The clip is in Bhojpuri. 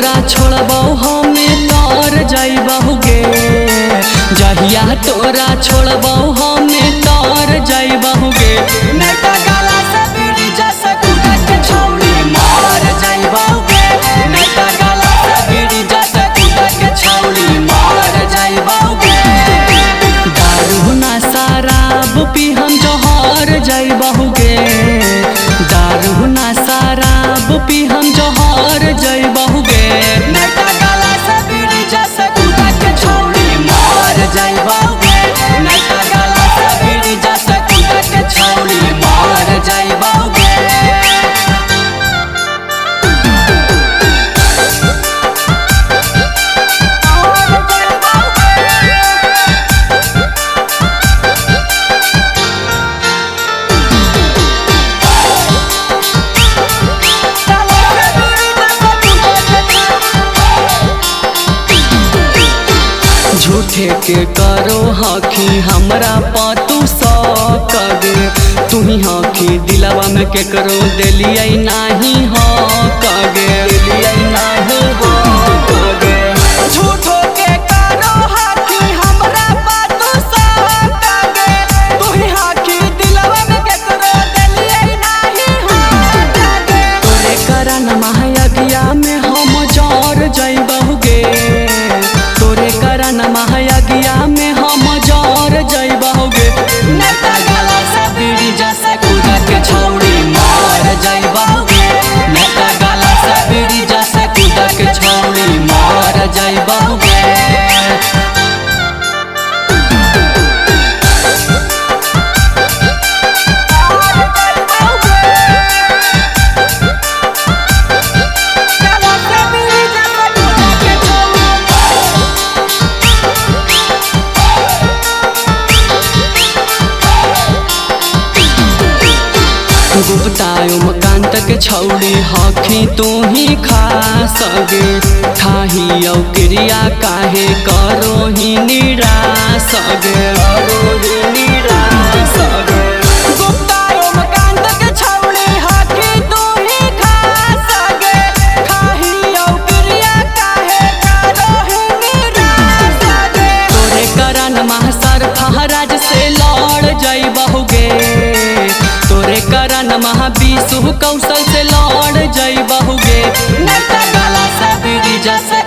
तोरा छोड़बहु हमें तर जइबहु गे। जहिया तोरा छोड़बहु हमें तर जइबहु गे। नेटा गाला से बीड़ी जैसे कूदा के छौड़ी मार जइबहु गे। नेटा गाला से बीड़ी जैसे कूदा के छौड़ी मार जइबहु गे। दारू ना शराब पी हम जहर जइबहु गे। दारू ना शराब पी हम जहर जइबहु गे। नेटा गाला से बीड़ी जैसे कूदा के छौड़ी मार जइबहु गे। नेटा गाला से बीड़ी जैसे कूदा के छौड़ी मार जइबहु गे। झूठे के करो हखी हमरा पतू सक गे। तुही हखी दिलवा में के करो दिलियै नाही हक गे। दिलियै नाही हक गे। झूठो के करो हखी हमरा पतू सक गे। तुही हखी दिलवा में के करो दिलियै नाही हक गे। तोरे करन महयगिया में हम जर जइबहु गे। तोरे करन महयगिया में हम जर जइबहु गे। नेटा गाला से बीड़ी जैसे कूदा के छौड़ी मार जइबहु गे। नेटा गाला से बीड़ी जैसे कूदा के छौड़ी मार जइबहु गे। गुप्तायुम कांत के छौड़ी हखी तू ही खा सगे। खाही औ क्रिया काहे करो ही निराश गे। गुप्तायुम कांत के छौड़ी हखी तू ही खा सगे। खाही औ क्रिया काहे करो ही निराश गे। तोरे करन महसर फहराज से लड़ जइबहु गे। तोरे करन महाविशु कौशल से लड़ जइबहु गे। नेटा गाला से बीड़ी जैसे